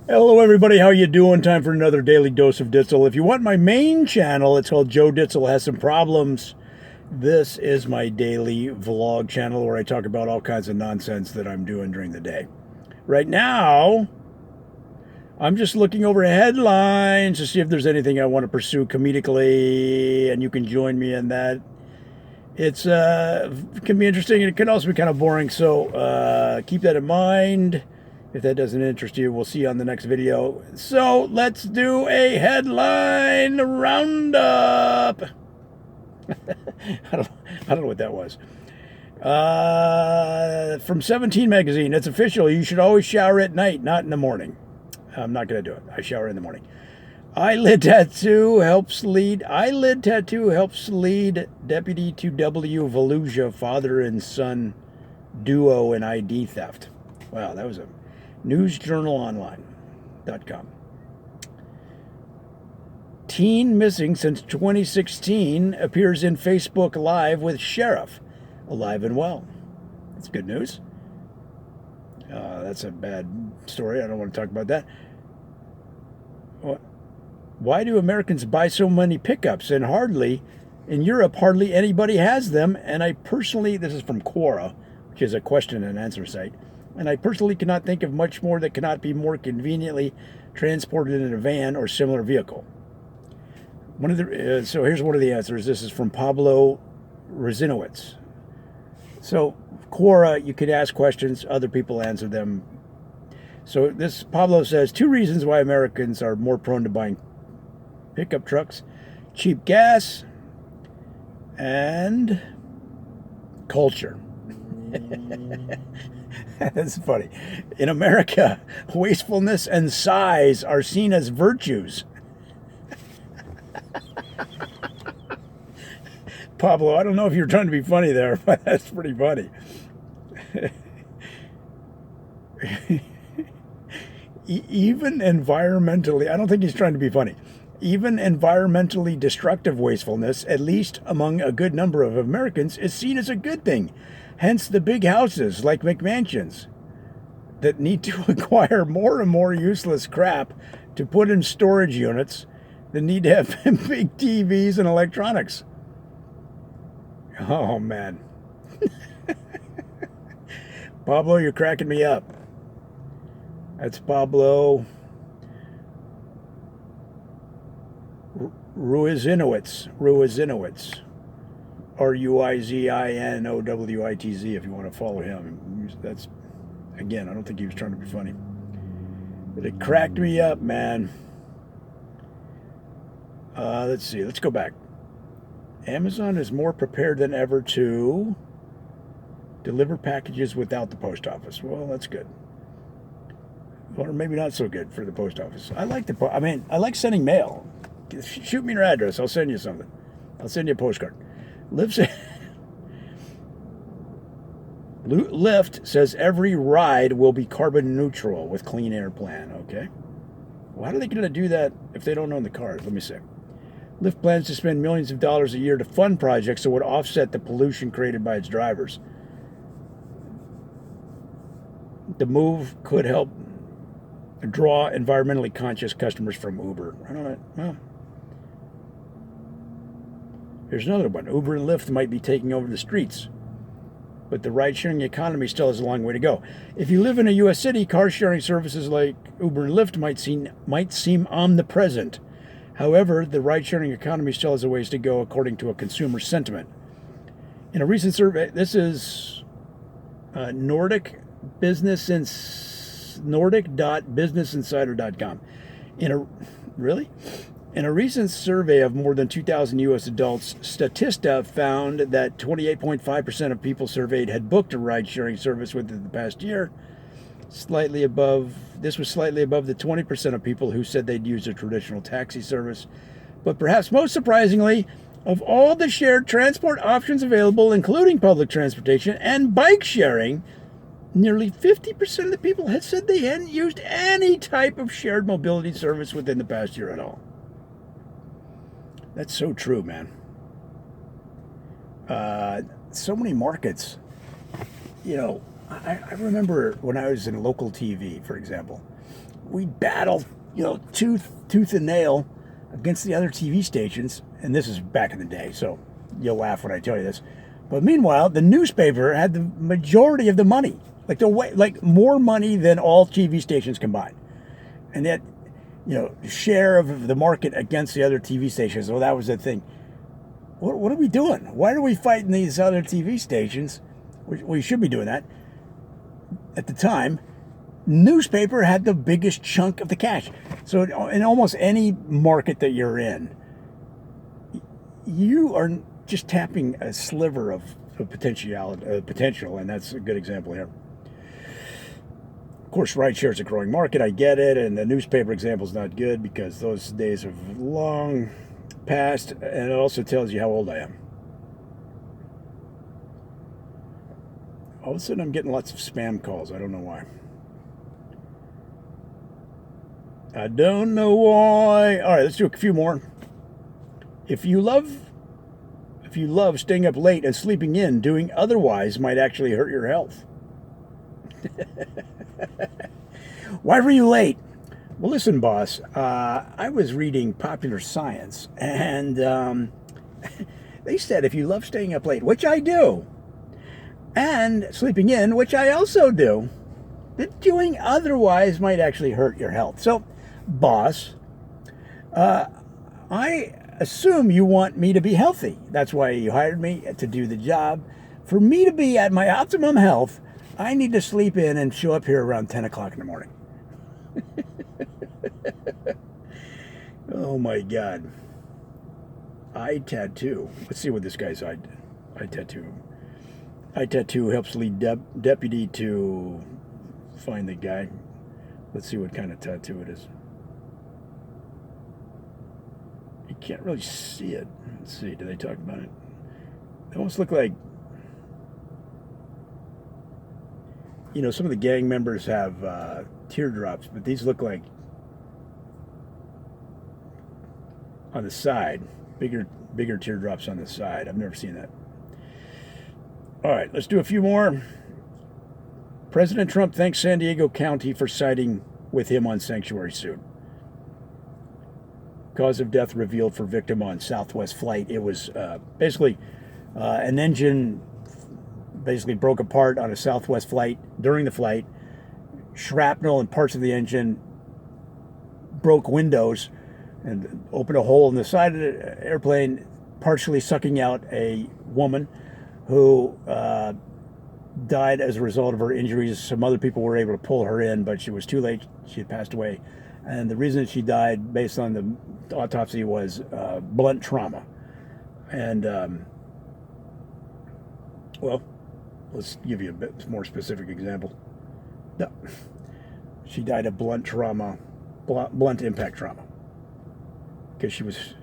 Hello everybody, how you doing? Time for another daily dose of Ditzel. If you want my main channel, it's called Joe Ditzel Has Some Problems. This is my daily vlog channel where I talk about all kinds of nonsense that I'm doing during the day. Right now, I'm just looking over headlines to see if there's anything I want to pursue comedically, and you can join me in that. It's can be interesting and it can also be kind of boring, so keep that in mind. If that doesn't interest you, we'll see you on the next video. So let's do a headline roundup. I don't know what that was. From 17 magazine, it's official. You should always shower at night, not in the morning. I'm not going to do it. I shower in the morning. Eyelid tattoo helps lead deputy to W. Volusia father and son duo in ID theft. Wow, that was a newsjournalonline.com. Teen missing since 2016 appears in Facebook Live with sheriff, alive and well. That's good news. That's a bad story. I don't want to talk about that. Why do Americans buy so many pickups and in Europe, hardly anybody has them? And I personally, this is from Quora, which is a question and answer site, and I personally cannot think of much more that cannot be more conveniently transported in a van or similar vehicle. So here's one of the answers. This is from Pablo Razinowitz. So Quora, you could ask questions, other people answer them. So this Pablo says 2 reasons why Americans are more prone to buying pickup trucks: cheap gas and culture. That's funny. In America, wastefulness and size are seen as virtues. Pablo, I don't know if you're trying to be funny there, but that's pretty funny. Even environmentally, I don't think he's trying to be funny. Even environmentally destructive wastefulness, at least among a good number of Americans, is seen as a good thing. Hence the big houses like McMansions that need to acquire more and more useless crap to put in storage units that need to have big TVs and electronics. Oh, man. Pablo, you're cracking me up. That's Pablo Ruizinowitz. Ruizinowitz, if you want to follow him. That's, again, I don't think he was trying to be funny. But it cracked me up, man. Let's see. Let's go back. Amazon is more prepared than ever to deliver packages without the post office. Well, that's good. Or maybe not so good for the post office. I like I like sending mail. Shoot me your address. I'll send you something. I'll send you a postcard. Lyft says every ride will be carbon neutral with clean air plan. Okay. Why are they going to do that if they don't own the cars? Let me see. Lyft plans to spend millions of dollars a year to fund projects that would offset the pollution created by its drivers. The move could help draw environmentally conscious customers from Uber. I don't know. Well, here's another one. Uber and Lyft might be taking over the streets, but the ride-sharing economy still has a long way to go. If you live in a U.S. city, car-sharing services like Uber and Lyft might seem omnipresent. However, the ride-sharing economy still has a ways to go, according to a consumer sentiment. In a recent survey, this is Nordic.businessinsider.com. In a recent survey of more than 2,000 U.S. adults, Statista found that 28.5% of people surveyed had booked a ride-sharing service within the past year. This was slightly above the 20% of people who said they'd use a traditional taxi service. But perhaps most surprisingly, of all the shared transport options available, including public transportation and bike sharing, nearly 50% of the people had said they hadn't used any type of shared mobility service within the past year at all. That's so true, man. So many markets. I remember when I was in local TV, for example, we battle, tooth and nail against the other TV stations. And this is back in the day, so you'll laugh when I tell you this. But meanwhile, the newspaper had the majority of the money, like more money than all TV stations combined. And that, share of the market against the other TV stations. Well, that was the thing. What are we doing? Why are we fighting these other TV stations? We should be doing that. At the time, newspaper had the biggest chunk of the cash. So in almost any market that you're in, you are just tapping a sliver of potential, and that's a good example here. Of course, rideshare is a growing market. I get it, and the newspaper example is not good because those days have long passed, and it also tells you how old I am. All of a sudden, I'm getting lots of spam calls. I don't know why. I don't know why. All right, let's do a few more. If you love staying up late and sleeping in, doing otherwise might actually hurt your health. Why were you late? Well, listen, boss. I was reading Popular Science, and they said if you love staying up late, which I do, and sleeping in, which I also do, that doing otherwise might actually hurt your health. So, boss, I assume you want me to be healthy. That's why you hired me to do the job. For me to be at my optimum health, I need to sleep in and show up here around 10 o'clock in the morning. Oh my God. Eye tattoo. Let's see what this guy's eye tattoo. Eye tattoo helps lead deputy to find the guy. Let's see what kind of tattoo it is. You can't really see it. Let's see. Do they talk about it? They almost look like, some of the gang members have teardrops, but these look like on the side, bigger teardrops on the side. I've never seen that. All right, let's do a few more. President Trump thanks San Diego County for siding with him on sanctuary suit. Cause of death revealed for victim on Southwest flight. It was basically an engine basically broke apart on a Southwest flight during the flight. Shrapnel and parts of the engine broke windows and opened a hole in the side of the airplane, partially sucking out a woman who died as a result of her injuries. Some other people were able to pull her in, but she was too late. She had passed away. And the reason she died, based on the autopsy, was blunt trauma. And, well, let's give you a bit more specific example. No. She died of blunt impact trauma. Because she was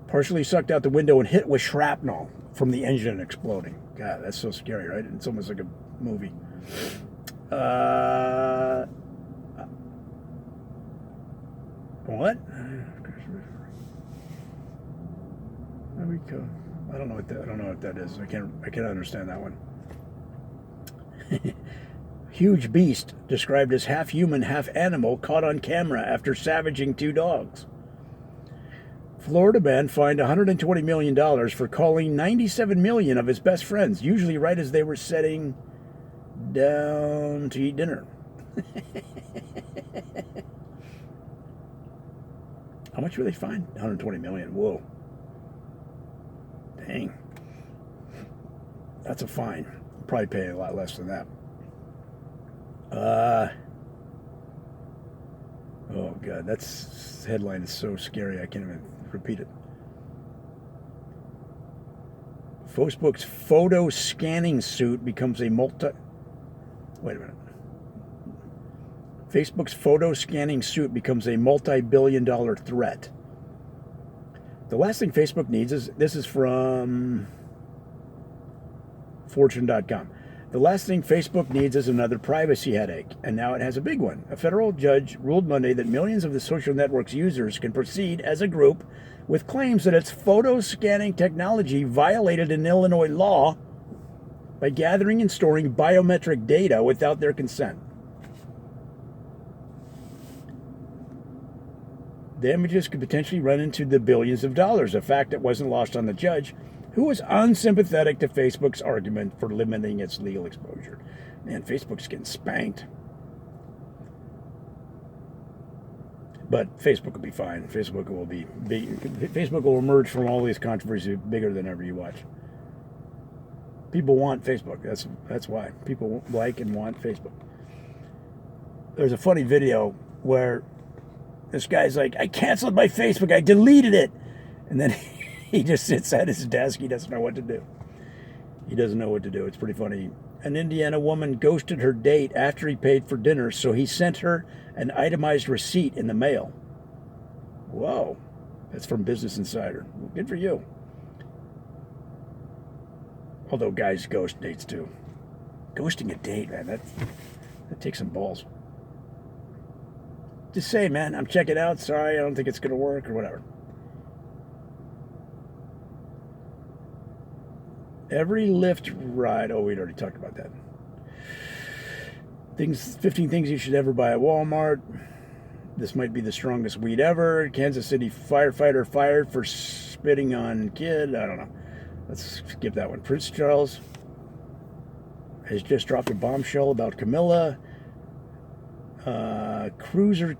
partially sucked out the window and hit with shrapnel from the engine exploding. God, that's so scary, right? It's almost like a movie. What? There we go. I don't know what that is. I can't understand that one. Huge beast described as half human, half animal, caught on camera after savaging two dogs. Florida man fined $120 million for calling 97 million of his best friends, usually right as they were setting down to eat dinner. How much were they fined? 120 million. Whoa. Dang. That's a fine. Probably pay a lot less than that. Oh God, that's headline is so scary I can't even repeat it. Facebook's photo scanning suit becomes a Wait a minute. Facebook's photo scanning suit becomes a multi-billion-dollar threat. The last thing Facebook needs is, this is from Fortune.com. The last thing Facebook needs is another privacy headache, and now it has a big one. A federal judge ruled Monday that millions of the social network's users can proceed as a group with claims that its photo scanning technology violated an Illinois law by gathering and storing biometric data without their consent. Damages could potentially run into the billions of dollars, a fact that wasn't lost on the judge, who was unsympathetic to Facebook's argument for limiting its legal exposure. Man, Facebook's getting spanked. But Facebook will be fine. Facebook will be big. Facebook will emerge from all these controversies bigger than ever you watch. People want Facebook. That's why. People like and want Facebook. There's a funny video where this guy's like, I canceled my Facebook. I deleted it. And then he just sits at his desk. He doesn't know what to do. He doesn't know what to do. It's pretty funny. An Indiana woman ghosted her date after he paid for dinner, so he sent her an itemized receipt in the mail. Whoa. That's from Business Insider. Good for you. Although guys ghost dates too. Ghosting a date, man, that takes some balls. Just say, man, I'm checking out. Sorry, I don't think it's going to work or whatever. Every Lyft ride. Oh, we'd already talked about that. 15 things you should ever buy at Walmart. This might be the strongest weed ever. Kansas City firefighter fired for spitting on kid. I don't know. Let's skip that one. Prince Charles has just dropped a bombshell about Camilla. Cruiser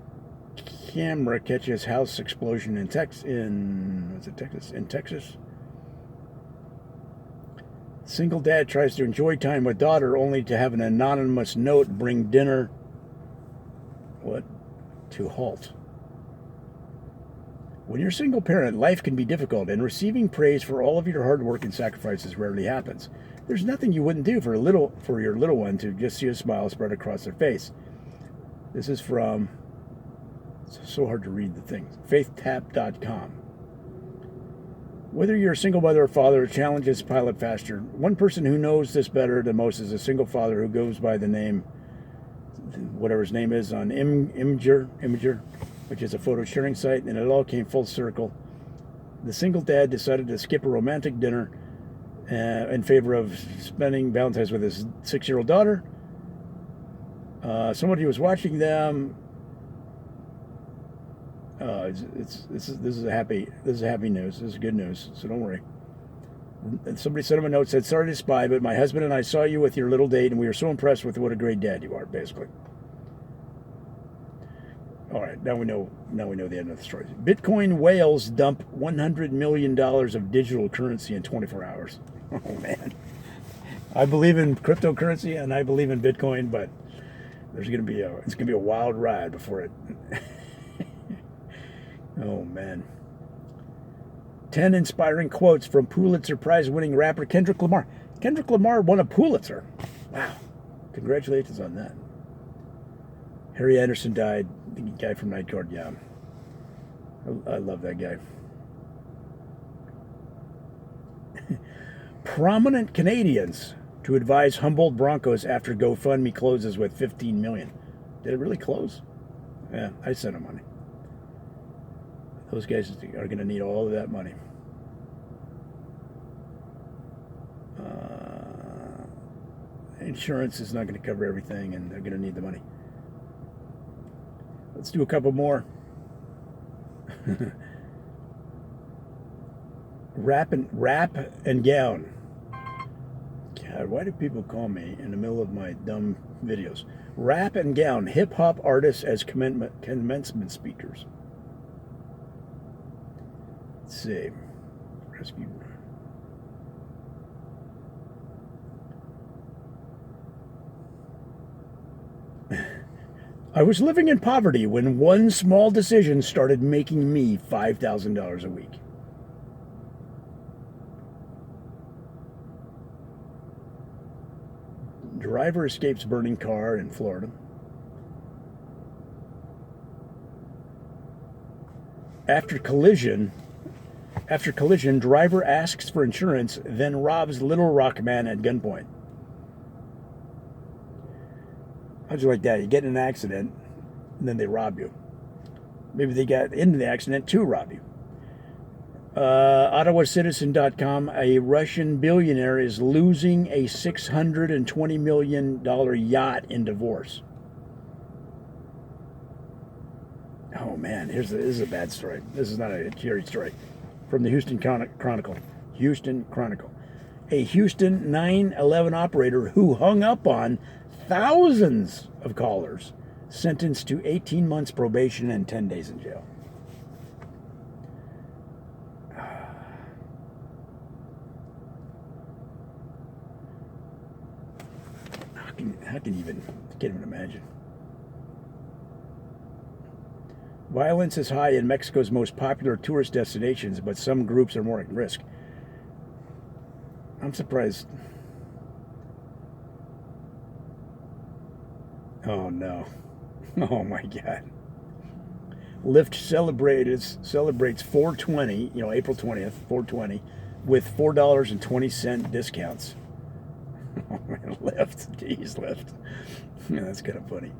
camera catches house explosion in Texas. In Texas. Single dad tries to enjoy time with daughter only to have an anonymous note bring dinner to halt. When you're a single parent, life can be difficult, and receiving praise for all of your hard work and sacrifices rarely happens. There's nothing you wouldn't do for your little one to just see a smile spread across their face. This is from, it's so hard to read the thing, faithtap.com. Whether you're a single mother or father, challenges pile up faster. One person who knows this better than most is a single father who goes by the name, whatever his name is, on Imager, which is a photo sharing site, and it all came full circle. The single dad decided to skip a romantic dinner in favor of spending Valentine's with his 6-year-old daughter. Somebody was watching them. This is happy news. This is good news. So don't worry. And somebody sent him a note, said, "Sorry to spy, but my husband and I saw you with your little date, and we were so impressed with what a great dad you are." Basically. All right, now we know the end of the story. Bitcoin whales dump $100 million of digital currency in 24 hours. Oh man, I believe in cryptocurrency and I believe in Bitcoin, but it's gonna be a wild ride before it. Oh man. 10 inspiring quotes from Pulitzer Prize-winning rapper Kendrick Lamar. Kendrick Lamar won a Pulitzer. Wow. Congratulations on that. Harry Anderson died. The guy from Night Court, yeah. I love that guy. Prominent Canadians to advise Humboldt Broncos after GoFundMe closes with $15 million. Did it really close? Yeah, I sent them money. Those guys are going to need all of that money. Insurance is not going to cover everything, and they're going to need the money. Let's do a couple more. Rap and gown. God, why do people call me in the middle of my dumb videos? Rap and gown. Hip-hop artists as commencement speakers. Let's see. Rescue. I was living in poverty when one small decision started making me $5,000 a week. Driver escapes burning car in Florida. After collision, driver asks for insurance, then robs Little Rock man at gunpoint. How'd you like that? You get in an accident, and then they rob you. Maybe they got into the accident to rob you. OttawaCitizen.com, a Russian billionaire is losing a $620 million yacht in divorce. Oh man, this is a bad story. This is not a cheery story. From the Houston Chronicle. Houston Chronicle. A Houston 911 operator who hung up on thousands of callers, sentenced to 18 months probation and 10 days in jail. How can you even, can't even imagine. Violence is high in Mexico's most popular tourist destinations, but some groups are more at risk. I'm surprised. Oh no. Oh my God. Lyft celebrates 420, April 20th, 420, with $4.20 discounts. Oh man, Lyft. Jeez, Lyft. Yeah, that's kind of funny.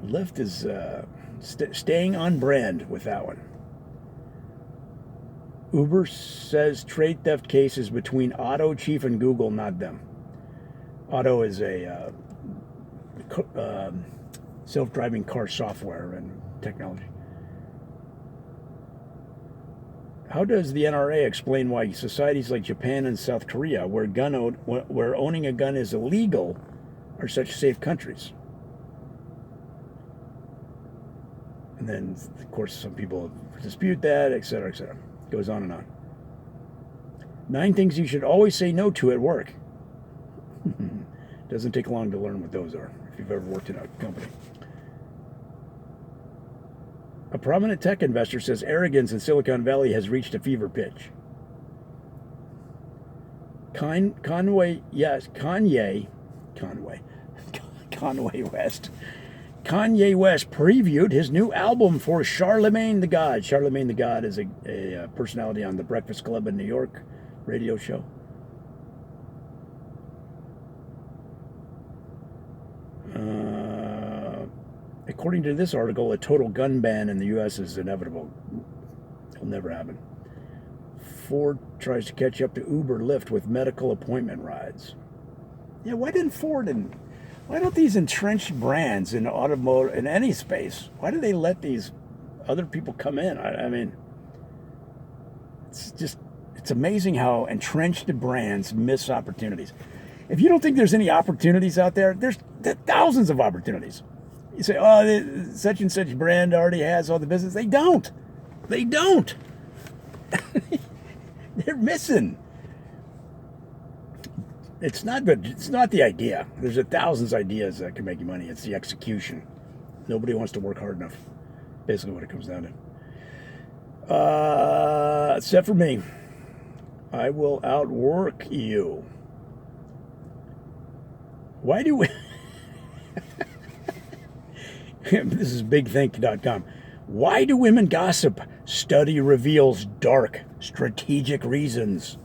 Lyft is staying on brand with that one. Uber says trade theft cases between Auto Chief and Google, not them. Auto is a self-driving car software and technology. How does the NRA explain why societies like Japan and South Korea, where owning a gun is illegal, are such safe countries? And then, of course, some people dispute that, et cetera, et cetera. Goes on and on. 9 things you should always say no to at work. Doesn't take long to learn what those are, if you've ever worked in a company. A prominent tech investor says arrogance in Silicon Valley has reached a fever pitch. Conway West. Kanye West previewed his new album for Charlemagne the God. Charlemagne the God is a personality on the Breakfast Club in New York radio show. According to this article, a total gun ban in the U.S. is inevitable. It'll never happen. Ford tries to catch up to Uber Lyft with medical appointment rides. Yeah, why don't these entrenched brands in automotive, in any space, why do they let these other people come in? I mean, it's amazing how entrenched brands miss opportunities. If you don't think there's any opportunities out there, there's thousands of opportunities. You say, oh, such and such brand already has all the business. They don't. They're missing. It's not good. It's not the idea. There's thousands of ideas that can make you money. It's the execution. Nobody wants to work hard enough. Basically what it comes down to. Except for me. I will outwork you. Why do we... This is bigthink.com. Why do women gossip? Study reveals dark strategic reasons.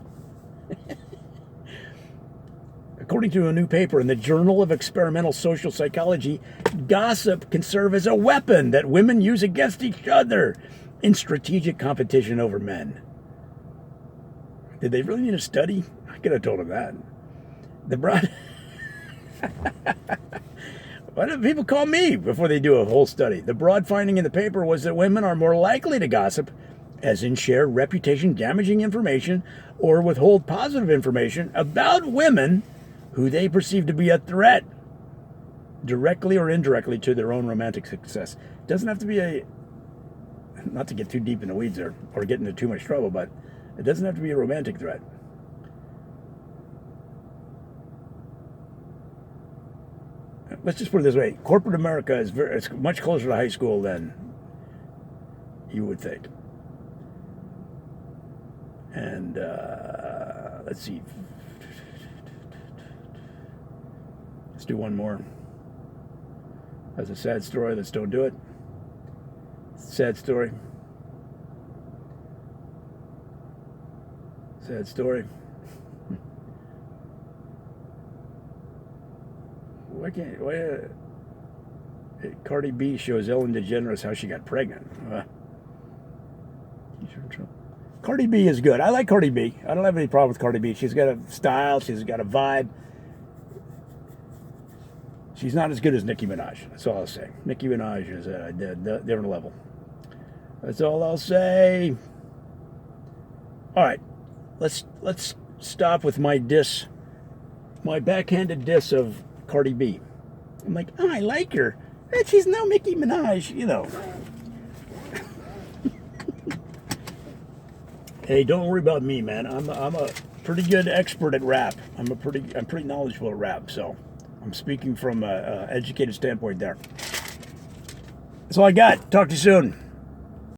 According to a new paper in the Journal of Experimental Social Psychology, gossip can serve as a weapon that women use against each other in strategic competition over men. Did they really need a study? I could have told them that. The broad... Why do people call me before they do a whole study? The broad finding in the paper was that women are more likely to gossip, as in share reputation-damaging information or withhold positive information about women who they perceive to be a threat, directly or indirectly, to their own romantic success. It doesn't have to be not to get too deep in the weeds or get into too much trouble, but it doesn't have to be a romantic threat. Let's just put it this way. Corporate America it's much closer to high school than you would think. And let's see. Let's do one more. That's a sad story. Let's don't do it. Sad story. Sad story. Why Cardi B shows Ellen DeGeneres how she got pregnant. Cardi B is good. I like Cardi B. I don't have any problem with Cardi B. She's got a style. She's got a vibe. She's not as good as Nicki Minaj. That's all I'll say. Nicki Minaj is at a different level. That's all I'll say. All right, let's stop with my backhanded diss of Cardi B. I'm like, oh, I like her. She's no Nicki Minaj, you know. Hey, don't worry about me, man. I'm a pretty good expert at rap. I'm pretty knowledgeable at rap, so I'm speaking from an educated standpoint there. That's all I got. Talk to you soon.